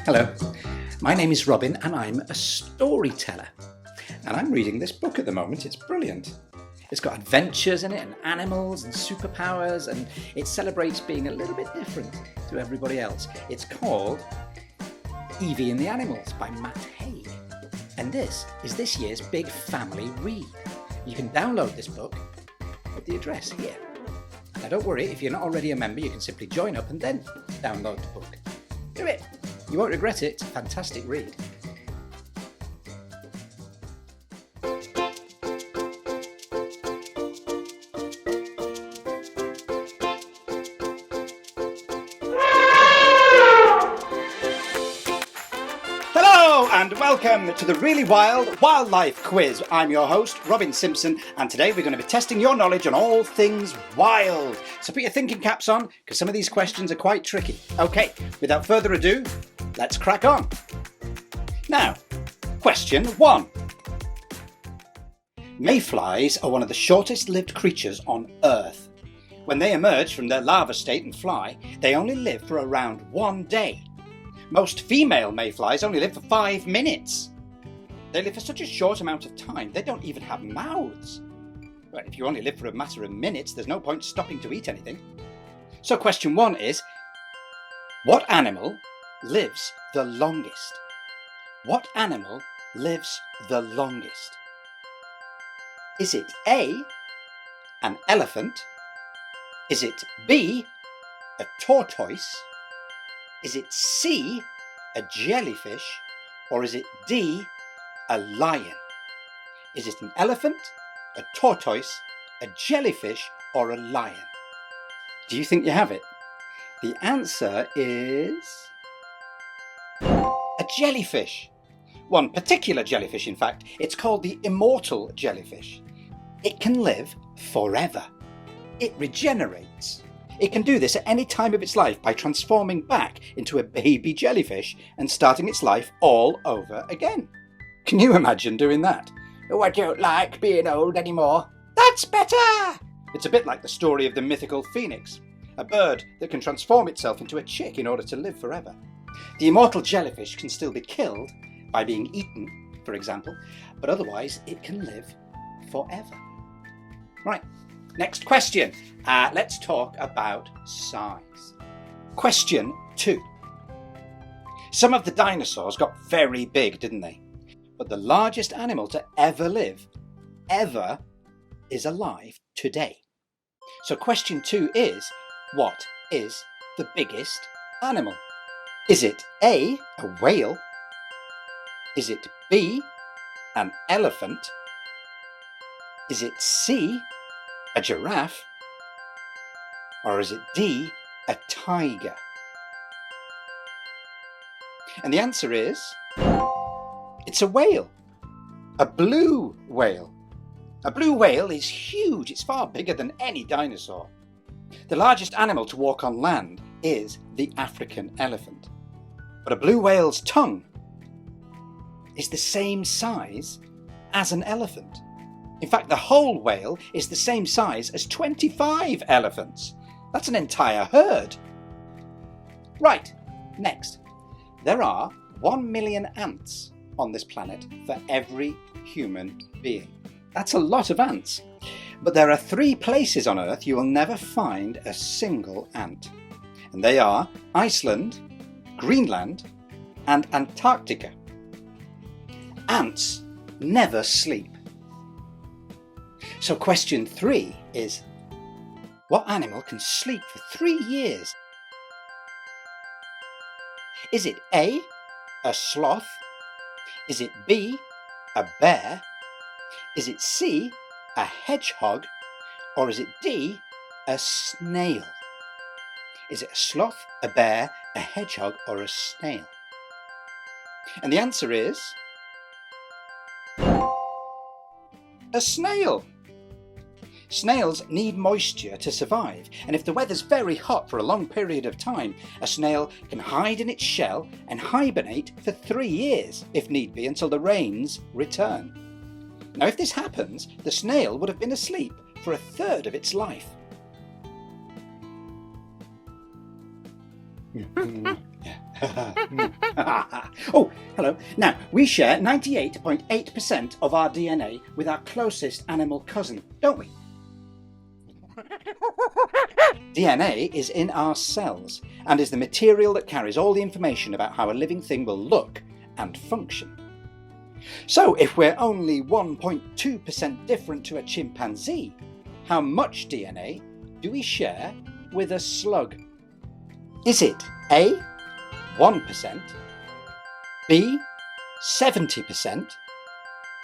Hello, my name is Robin and I'm a storyteller. And I'm reading this book at the moment. It's brilliant. It's got adventures in it and animals and superpowers, and it celebrates being a little bit different to everybody else. It's called Evie and the Animals by Matt Haig. And this is this year's big family read. You can download this book at the address here. Now don't worry, if you're not already a member, you can simply join up and then download the book. Do it! You won't regret it. It's a fantastic read. Hello and welcome to the Really Wild Wildlife Quiz. I'm your host, Robin Simpson, and today we're going to be testing your knowledge on all things wild. So put your thinking caps on, because some of these questions are quite tricky. Okay, without further ado, let's crack on. Now, question 1. Mayflies are one of the shortest lived creatures on Earth. When they emerge from their larva state and fly, they only live for around 1 day. Most female mayflies only live for 5 minutes. They live for such a short amount of time, they don't even have mouths. But if you only live for a matter of minutes, there's no point stopping to eat anything. So question 1 is, what animal lives the longest? What animal lives the longest? Is it A, an elephant? Is it B, a tortoise? Is it C, a jellyfish? Or is it D, a lion? Is it an elephant, a tortoise, a jellyfish, or a lion? Do you think you have it? The answer is a jellyfish. One particular jellyfish, in fact. It's called the immortal jellyfish. It can live forever. It regenerates. It can do this at any time of its life by transforming back into a baby jellyfish and starting its life all over again. Can you imagine doing that? Oh, I don't like being old anymore. That's better! It's a bit like the story of the mythical phoenix, a bird that can transform itself into a chick in order to live forever. The immortal jellyfish can still be killed by being eaten, for example, but otherwise it can live forever. Right, next question. Let's talk about size. Question 2. Some of the dinosaurs got very big, didn't they? But the largest animal to ever live, is alive today. So question 2 is, what is the biggest animal? Is it A, a whale? Is it B, an elephant? Is it C, a giraffe? Or is it D, a tiger? And the answer is, it's a whale. A blue whale. A blue whale is huge. It's far bigger than any dinosaur. The largest animal to walk on land is the African elephant. But a blue whale's tongue is the same size as an elephant. In fact, the whole whale is the same size as 25 elephants. That's an entire herd. Right, next. There are 1 million ants on this planet for every human being. That's a lot of ants. But there are 3 places on Earth you will never find a single ant. And they are Iceland, Greenland, and Antarctica. Ants never sleep. So question 3 is, what animal can sleep for 3 years? Is it A, a sloth? Is it B, a bear? Is it C, a hedgehog? Or is it D, a snail? Is it a sloth, a bear, a hedgehog, or a snail? And the answer is a snail. Snails need moisture to survive, and if the weather's very hot for a long period of time, a snail can hide in its shell and hibernate for 3 years, if need be, until the rains return. Now, if this happens, the snail would have been asleep for a third of its life. Oh, hello. Now, we share 98.8% of our DNA with our closest animal cousin, don't we? DNA is in our cells and is the material that carries all the information about how a living thing will look and function. So, if we're only 1.2% different to a chimpanzee, how much DNA do we share with a slug? Is it A, 1%, B, 70%,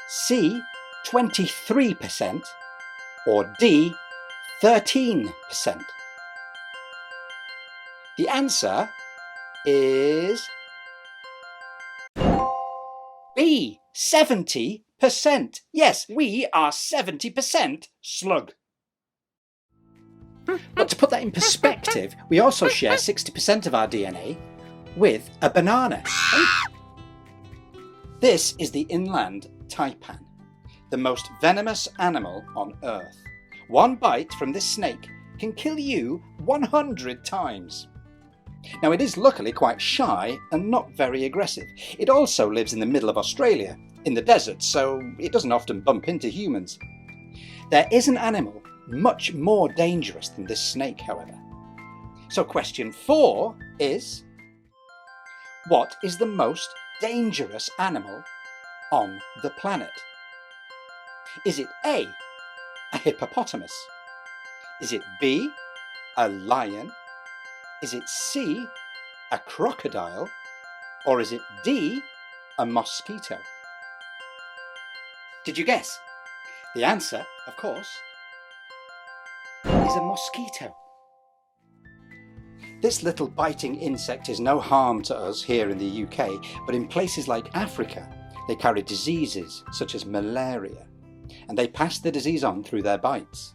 C, 23%, or D, 13%? The answer is B, 70%. Yes, we are 70% slug. But to put that in perspective, we also share 60% of our DNA with a banana. This is the inland taipan, the most venomous animal on Earth. One bite from this snake can kill you 100 times. Now, it is luckily quite shy and not very aggressive. It also lives in the middle of Australia, in the desert, so it doesn't often bump into humans. There is an animal much more dangerous than this snake, however. So question 4 is, what is the most dangerous animal on the planet? Is it A, a hippopotamus? Is it B, a lion? Is it C, a crocodile? Or is it D, a mosquito? Did you guess? The answer, of course, is a mosquito. This little biting insect is no harm to us here in the UK, but in places like Africa, they carry diseases such as malaria, and they pass the disease on through their bites.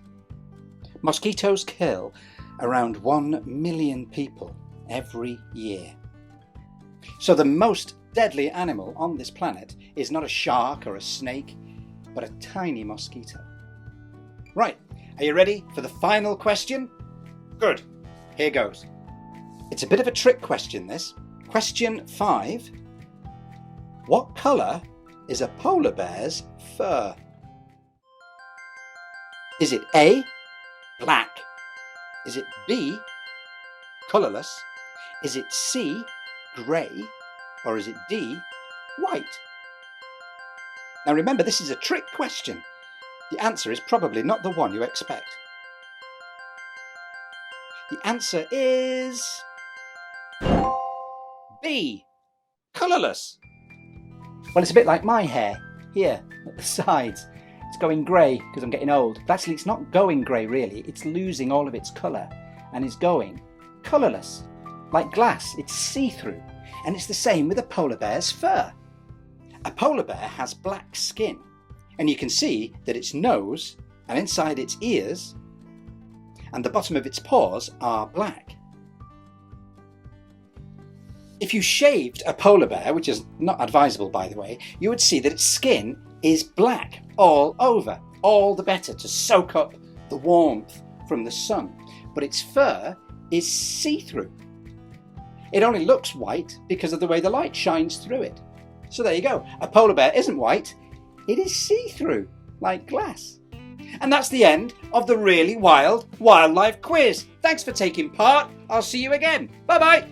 Mosquitoes kill around 1 million people every year. So the most deadly animal on this planet is not a shark or a snake, but a tiny mosquito. Right, are you ready for the final question? Good, here goes. It's a bit of a trick question, this. Question 5. What colour is a polar bear's fur? Is it A, black? Is it B, colourless? Is it C, grey? Or is it D, white? Now remember, this is a trick question. The answer is probably not the one you expect. The answer is B, colourless. Well, it's a bit like my hair here at the sides. It's going grey because I'm getting old. But actually, it's not going grey really. It's losing all of its colour and is going colourless. Like glass, it's see-through. And it's the same with a polar bear's fur. A polar bear has black skin, and you can see that its nose and inside its ears and the bottom of its paws are black. If you shaved a polar bear, which is not advisable by the way, you would see that its skin is black all over, all the better to soak up the warmth from the sun. But its fur is see-through. It only looks white because of the way the light shines through it. So there you go. A polar bear isn't white, it is see-through, like glass. And that's the end of the Really Wild Wildlife Quiz. Thanks for taking part. I'll see you again. Bye-bye.